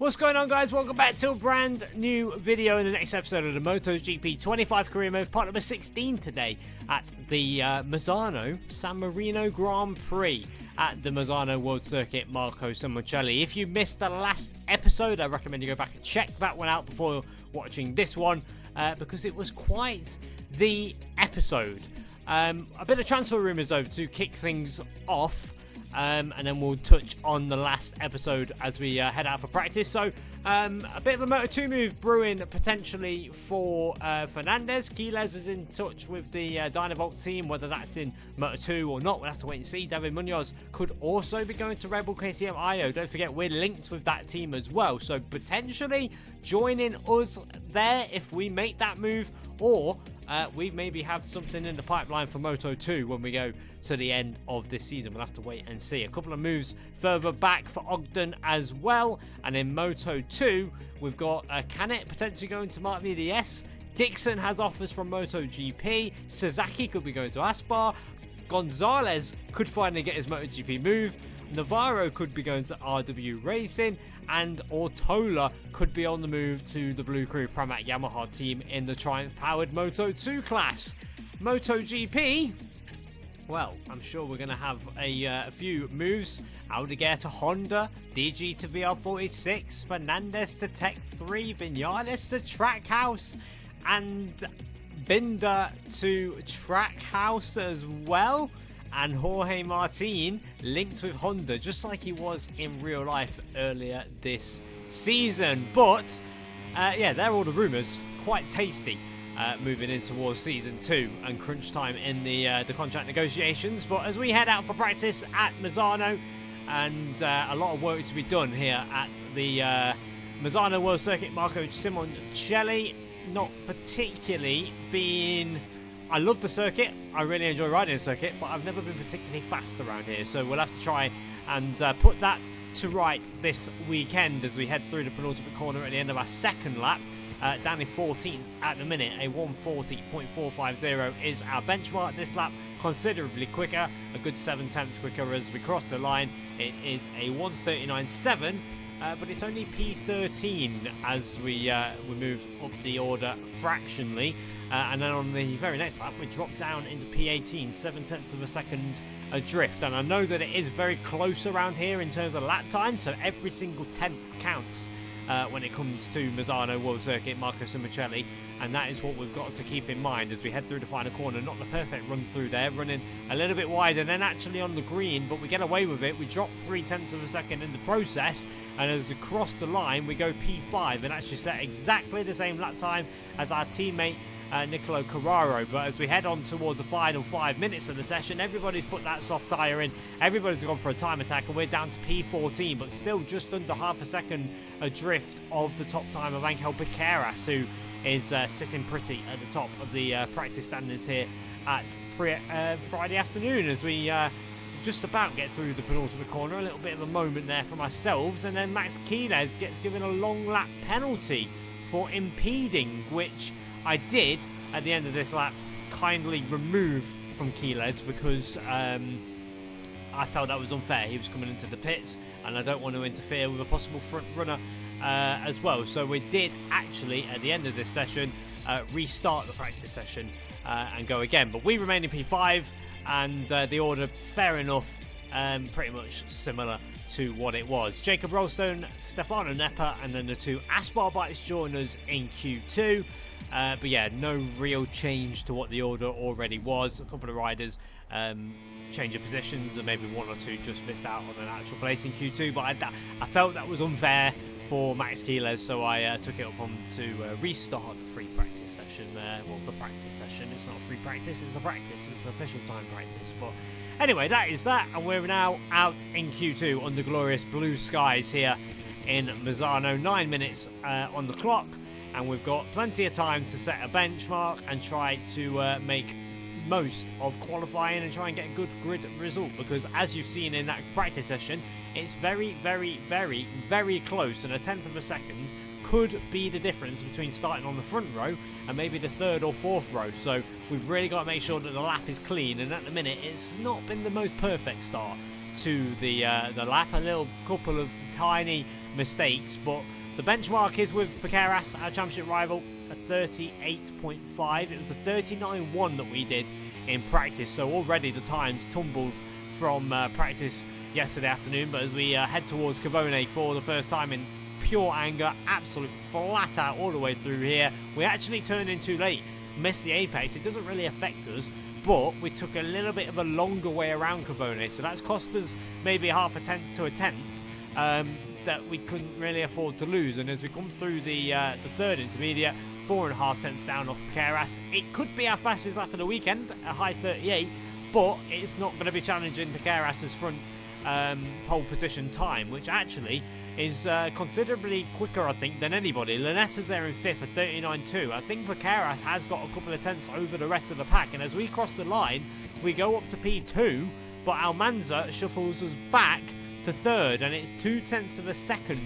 What's going on, guys? Welcome back to a brand new video in the next episode of the MotoGP 25 Career Mode, part number 16 today at the Misano San Marino Grand Prix at the Misano World Circuit Marco Simoncelli. If you missed the last episode, I recommend you go back and check that one out before watching this one, because it was quite the episode. A bit of transfer rumours though to kick things off. And then we'll touch on the last episode as we head out for practice. So, a bit of a Moto2 move brewing potentially for Fernandez. Quiles is in touch with the Dynavolt team, whether that's in Moto2 or not. We'll have to wait and see. David Munoz could also be going to Red Bull KTM IO. Don't forget, we're linked with that team as well. So, potentially joining us there if we make that move, or we maybe have something in the pipeline for Moto2 when we go to the end of this season. We'll have to wait and see. A couple of moves further back for Ogden as well. And in Moto2, we've got Canet potentially going to Mark VDS. Dixon has offers from MotoGP. Sasaki could be going to Aspar. Gonzalez could finally get his MotoGP move. Navarro could be going to RW Racing. And Ortola could be on the move to the Blue Crew Pramac Yamaha team in the Triumph-powered Moto2 class. MotoGP, well, I'm sure we're going to have a few moves. Aldeguer to Honda, DG to VR46, Fernandez to Tech 3, Vinales to Trackhouse, and Binder to Trackhouse as well. And Jorge Martin linked with Honda, just like he was in real life earlier this season. But, yeah, they're all the rumours. Quite tasty moving in towards Season 2 and crunch time in the contract negotiations. But as we head out for practice at Misano, and a lot of work to be done here at the Misano World Circuit Marco Simoncelli, not particularly being... I love the circuit, I really enjoy riding the circuit, but I've never been particularly fast around here, so we'll have to try and put that to right this weekend as we head through the penultimate corner at the end of our second lap. Down in 14th at the minute, a 140.450 is our benchmark this lap, considerably quicker, a good 7/10 quicker as we cross the line. It is a 139.7, but it's only P13 as we move up the order fractionally. And then on the very next lap, we drop down into P18, 7/10 of a second adrift. And I know that it is very close around here in terms of lap time, so every single 10th counts when it comes to Misano World Circuit Marco Simoncelli. And that is what we've got to keep in mind as we head through the final corner. Not the perfect run through there, running a little bit wider than actually on the green, but we get away with it. We drop 0.3 of a second in the process, and as we cross the line, we go P5 and actually set exactly the same lap time as our teammate Nicolo Carraro. But as we head on towards the final 5 minutes of the session, everybody's put that soft tyre in, everybody's gone for a time attack, and we're down to P14, but still just under half a second adrift of the top time of Angel Piqueras, who is sitting pretty at the top of the practice standings here at Friday afternoon as we just about get through the penultimate corner. A little bit of a moment there from ourselves, and then Max Quiles gets given a long lap penalty for impeding, which I did at the end of this lap kindly remove from Quiles because I felt that was unfair. He was coming into the pits and I don't want to interfere with a possible front runner as well. So we did actually at the end of this session restart the practice session and go again, but we remain in P5 and the order, fair enough, pretty much similar to what it was. Jacob Rolstone, Stefano Neppa, and then the two Aspar bikes join us in Q2. But yeah, no real change to what the order already was. A couple of riders change of positions, and maybe one or two just missed out on an actual place in Q2. But I felt that was unfair for Max Quiles, so I took it upon to restart the free practice session. Well, the practice session, it's not a free practice, it's a practice, it's an official time practice. But anyway, that is that, and we're now out in Q2 under glorious blue skies here in Misano. 9 minutes on the clock. And we've got plenty of time to set a benchmark and try to make most of qualifying and try and get a good grid result, because as you've seen in that practice session, it's very, very, very, very close, and a 10th of a second could be the difference between starting on the front row and maybe the third or fourth row. So we've really got to make sure that the lap is clean, and at the minute it's not been the most perfect start to the lap. A little couple of tiny mistakes, but the benchmark is with Piqueras, our championship rival, a 38.5. It was the 39.1 that we did in practice, so already the times tumbled from practice yesterday afternoon. But as we head towards Cavone for the first time in pure anger, absolute flat out all the way through here, we actually turned in too late, missed the apex. It doesn't really affect us, but we took a little bit of a longer way around Cavone, so that's cost us maybe half a tenth to a tenth that we couldn't really afford to lose. And as we come through the third intermediate, 4.5 tenths down off Piqueras, it could be our fastest lap of the weekend, a high 38, but it's not going to be challenging Piqueras' front pole position time, which actually is considerably quicker, I think, than anybody. Linetta's there in 5th at 39.2. I think Piqueras has got a couple of tenths over the rest of the pack, and as we cross the line, we go up to P2, but Almanza shuffles us back to 3rd, and it's 2 tenths of a second,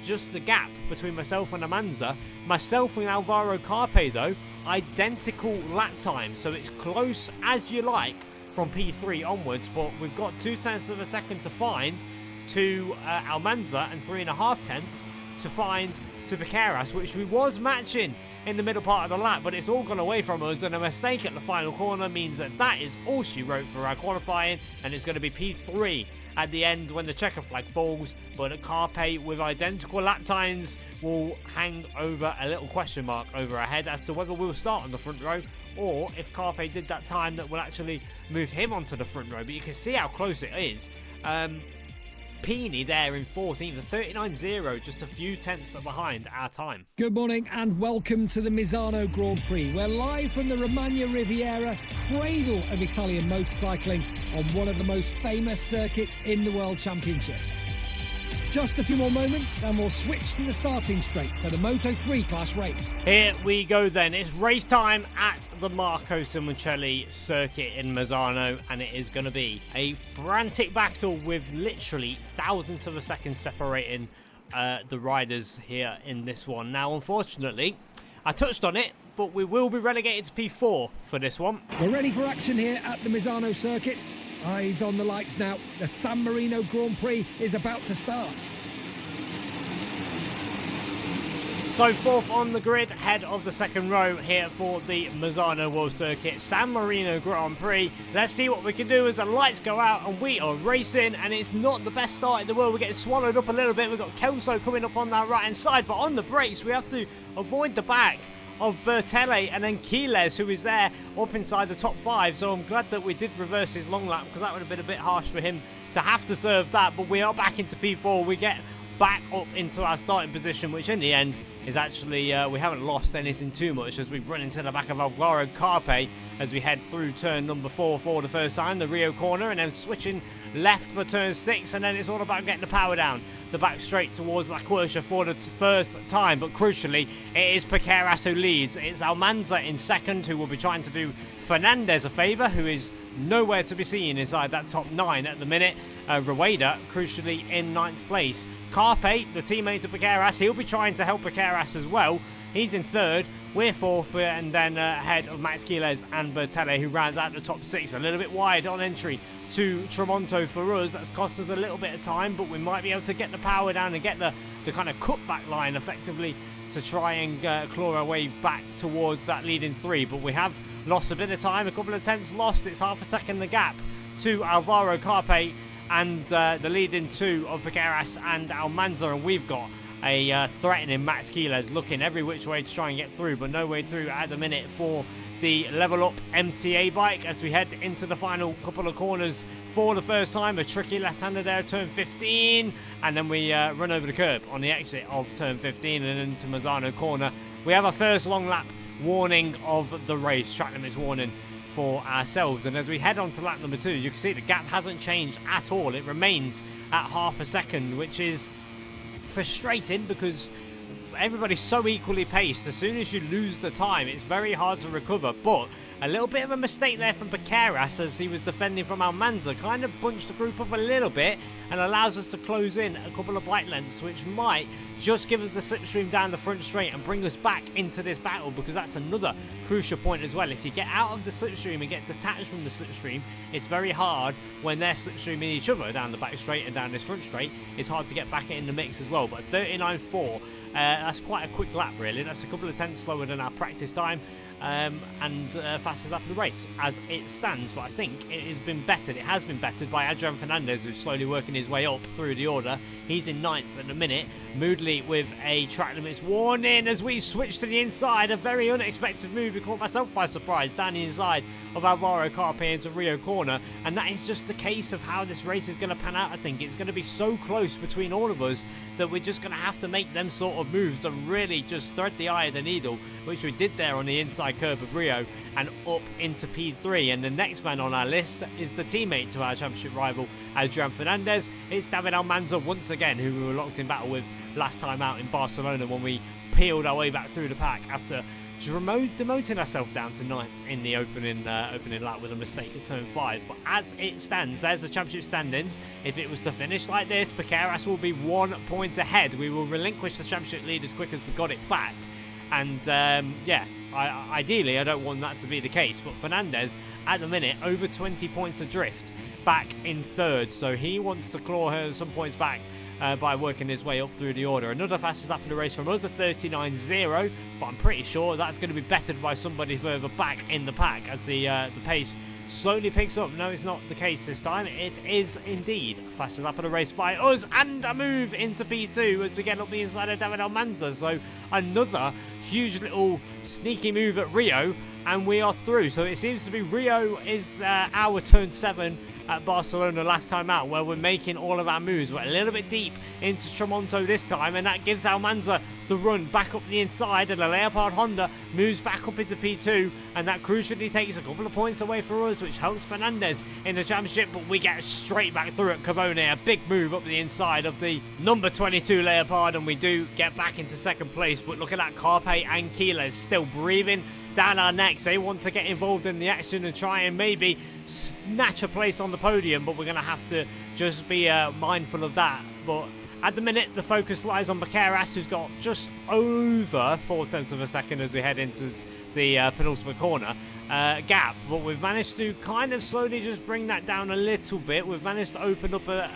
just the gap between myself and Almanza. Myself and Alvaro Carpe, though, identical lap time, so it's close as you like from P3 onwards, but we've got 2 tenths of a second to find to Almanza and 3.5 tenths to find to Piqueras, which we was matching in the middle part of the lap, but it's all gone away from us, and a mistake at the final corner means that that is all she wrote for our qualifying, and it's going to be P3 at the end when the checker flag falls. But at Carpe, with identical lap times, will hang over a little question mark over our head as to whether we'll start on the front row, or if Carpe did that time that will actually move him onto the front row. But you can see how close it is. Peony there in 14th, 39.0, just a few tenths behind our time. Good morning and welcome to the Misano Grand Prix. We're live from the Romagna Riviera, cradle of Italian motorcycling, on one of the most famous circuits in the World Championship. Just a few more moments and we'll switch to the starting straight for the Moto3 class race. Here we go then. It's race time at the Marco Simoncelli circuit in Misano, and it is going to be a frantic battle with literally thousandths of a second separating the riders here in this one. Now, unfortunately, I touched on it, but we will be relegated to P4 for this one. We're ready for action here at the Misano circuit. Eyes on the lights now. The San Marino Grand Prix is about to start. So 4th on the grid, head of the second row here for the Misano World Circuit, San Marino Grand Prix. Let's see what we can do as the lights go out and we are racing, and it's not the best start in the world. We're getting swallowed up a little bit. We've got Kelso coming up on that right hand side, but on the brakes we have to avoid the back of Bertelle and then Quiles, who is there up inside the top 5. So I'm glad that we did reverse his long lap, because that would have been a bit harsh for him to have to serve that. But we are back into P4. We get back up into our starting position, which in the end is actually, we haven't lost anything too much as we run into the back of Alvaro Carpe as we head through turn number 4 for the first time, the Rio corner, and then switching left for turn 6, and then it's all about getting the power down the back straight towards La Quercia for the first time. But crucially, it is Piqueras who leads. It's Almanza in second, who will be trying to do Fernandez a favour, who is nowhere to be seen inside that top 9 at the minute. Rueda, crucially, in 9th place. Carpe, the teammate of Piqueras, he'll be trying to help Piqueras as well. He's in 3rd. We're 4th, and then ahead of Max Quiles and Bertelle, who rounds out the top 6. A little bit wide on entry to Tremonto for us. That's cost us a little bit of time, but we might be able to get the power down and get the kind of cutback line effectively to try and claw our way back towards that leading 3. But we have lost a bit of time, a couple of tenths lost. It's half a second the gap to Alvaro Carpe and the leading 2 of Piqueras and Almanza, and we've got a threatening Max Quiles looking every which way to try and get through, but no way through at the minute for the Level Up MTA bike as we head into the final couple of corners for the first time. A tricky left-hander there, turn 15, and then we run over the curb on the exit of turn 15 and into Misano corner. We have our first long lap warning of the race, track limits warning for ourselves, and as we head on to lap number 2, you can see the gap hasn't changed at all. It remains at half a second, which is frustrating because everybody's so equally paced. As soon as you lose the time, it's very hard to recover, but A little bit of a mistake there from Baqueras as he was defending from Almanza. Kind of bunched the group up a little bit and allows us to close in a couple of bike lengths, which might just give us the slipstream down the front straight and bring us back into this battle, because that's another crucial point as well. If you get out of the slipstream and get detached from the slipstream, it's very hard when they're slipstreaming each other down the back straight and down this front straight. It's hard to get back in the mix as well. But 39.4, that's quite a quick lap really. That's a couple of tenths slower than our practice time. And fastest lap of the race as it stands, but I think it has been bettered. It has been bettered by Adrian Fernandez, who's slowly working his way up through the order. He's in 9th at the minute. Moodley with a track limits warning as we switch to the inside. A very unexpected move. It caught myself by surprise down the inside of Alvaro Carpe into Rio Corner, and that is just the case of how this race is going to pan out. I think it's going to be so close between all of us that we're just going to have to make them sort of moves and really just thread the eye of the needle, which we did there on the inside curb of Rio and up into P3. And the next man on our list is the teammate to our championship rival, Adrian Fernandez. It's David Almanza once again, who we were locked in battle with last time out in Barcelona when we peeled our way back through the pack after demoting ourselves down to 9th in the opening lap with a mistake at turn 5. But as it stands, there's the championship standings. If it was to finish like this, Baqueras will be 1 point ahead. We will relinquish the championship lead as quick as we got it back. And ideally, I don't want that to be the case. But Fernandez, at the minute, over 20 points adrift, back in 3rd. So he wants to claw her some points back by working his way up through the order. Another fastest lap of the race from us, a 39.0, but I'm pretty sure that's going to be bettered by somebody further back in the pack as the pace slowly picks up. No, it's not the case this time. It is indeed fastest lap of the race by us, and a move into P2 as we get up the inside of David Almanza. So another huge little sneaky move at Rio, and we are through. So it seems to be Rio is our turn 7 at Barcelona last time out, where we're making all of our moves. We're a little bit deep into Tramonto this time, and that gives Almanza the run back up the inside, and the Leopard Honda moves back up into P2, and that crucially takes a couple of points away for us, which helps Fernandez in the championship. But we get straight back through at Cavone, a big move up the inside of the number 22 Leopard, and we do get back into 2nd place. But look at that, Carpe and Keeler still breathing down our necks. They want to get involved in the action and try and maybe snatch a place on the podium, but we're going to have to just be mindful of that. But at the minute, the focus lies on Baqueras, who's got just over 0.4 of a second as we head into the penultimate corner gap. But we've managed to kind of slowly just bring that down a little bit. We've managed to open up a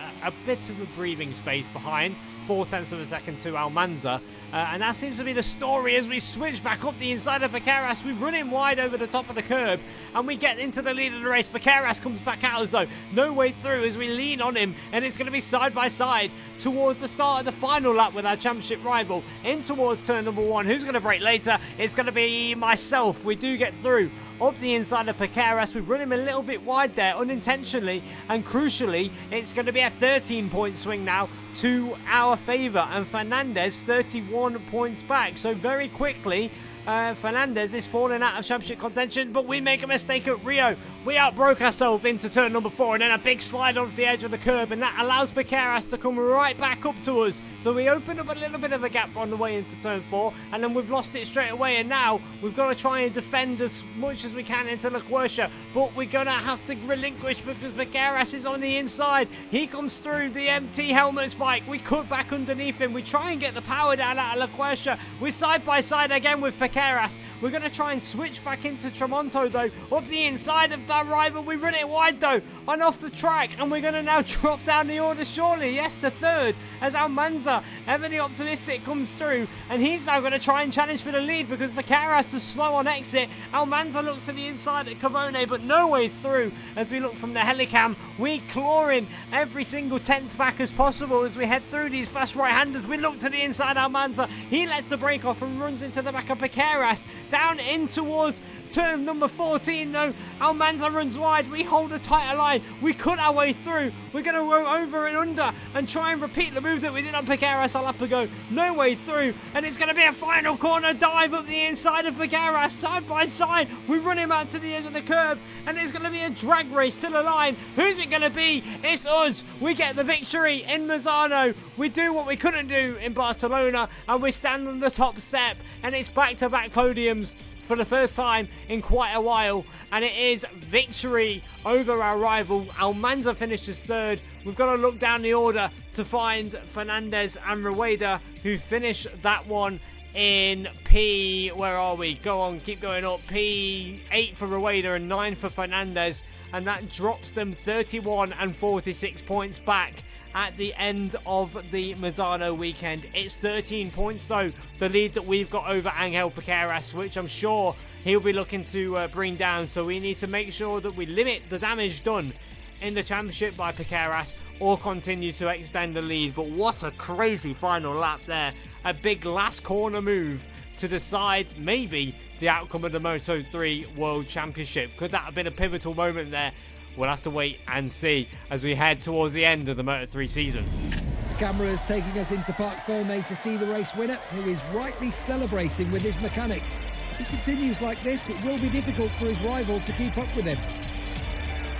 bit of a breathing space behind. 0.4 of a second to Almanza, and that seems to be the story as we switch back up the inside of Baqueras. We run him wide over the top of the curb and we get into the lead of the race. Baqueras comes back out as though no way through as we lean on him, and it's going to be side by side towards the start of the final lap with our championship rival in towards turn number 1. Who's going to brake later? It's going to be myself. We do get through up the inside of Baqueras. We've run him a little bit wide there unintentionally, and crucially it's going to be a 13-point swing now to our favour, and Fernandez 31 points back. So very quickly Fernandez is falling out of championship contention, but we make a mistake at Rio. We outbroke ourselves into turn number 4, and then a big slide off the edge of the curb, and that allows Baqueras to come right back up to us. So we open up a little bit of a gap on the way into turn 4, and then we've lost it straight away, and now we've got to try and defend as much as we can into La Quercia, but we're going to have to relinquish because Baqueras is on the inside. He comes through the MT helmet spike. We cut back underneath him. We try and get the power down out of La Quercia. We're side by side again with Baqueras. We're going to try and switch back into Tramonto though, up the inside of that rival. We run it wide though, and off the track, and we're going to now drop down the order surely. Yes, to 3rd as Almanza, ever the optimistic, comes through, and he's now going to try and challenge for the lead because Baqueras is slow on exit. Almanza looks to the inside at Cavone, but no way through as we look from the helicam. We clawing every single 10th back as possible as we head through these fast right-handers. We look to the inside Almanza. He lets the brake off and runs into the back of Baqueras. Down in towards turn number 14 though. Almanza runs wide. We hold a tighter line. We cut our way through. We're going to go over and under and try and repeat the move that we did on Baqueras a lap ago. No way through, and it's going to be a final corner dive up the inside of Baqueras, side by side. We run him out to the edge of the curb, and it's going to be a drag race to the line. Who's it going to be? It's us. We get the victory in Misano. We do what we couldn't do in Barcelona, and we stand on the top step, and it's back-to-back podiums for the first time in quite a while, and it is victory over our rival. Almanza finishes third. We've got to look down the order to find Fernandez and Rueda, who finish that one in P, where are we? Go on, keep going up. P8 for Rueda and 9 for Fernandez, and that drops them 31 and 46 points back at the end of the Misano weekend. It's 13 points though, the lead that we've got over Angel Piqueras, which I'm sure he'll be looking to bring down. So we need to make sure that we limit the damage done in the championship by Piqueras or continue to extend the lead. But what a crazy final lap there. A big last corner move to decide maybe the outcome of the Moto3 World Championship. Could that have been a pivotal moment there? We'll have to wait and see as we head towards the end of the Moto3 season. The camera is taking us into Parc Fermé to see the race winner, who is rightly celebrating with his mechanics. If he continues like this, it will be difficult for his rivals to keep up with him.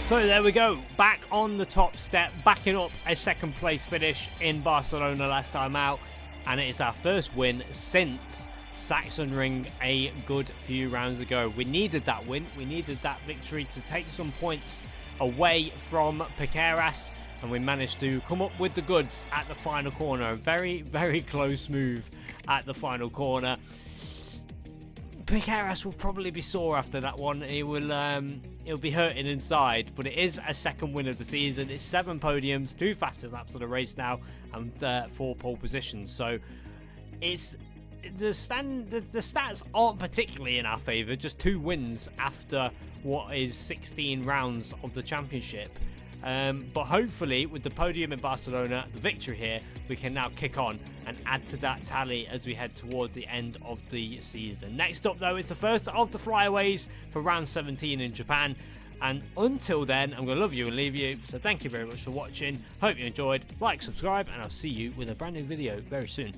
So there we go, back on the top step, backing up a second place finish in Barcelona last time out, and it is our first win since Sachsenring a good few rounds ago. We needed that win, we needed that victory to take some points away from Piqueras, and we managed to come up with the goods at the final corner. A very, very close move at the final corner. Piqueras will probably be sore after that one. He'll be hurting inside, but it is a second win of the season. It's 7 podiums, 2 fastest laps of the race now, and 4 pole positions. So it's the stats aren't particularly in our favour. Just 2 wins after what is 16 rounds of the championship. But hopefully with the podium in Barcelona, the victory here, we can now kick on and add to that tally as we head towards the end of the season. Next up though is the first of the flyaways for round 17 in Japan. And until then, I'm going to love you and leave you. So thank you very much for watching. Hope you enjoyed. Like, subscribe, and I'll see you with a brand new video very soon.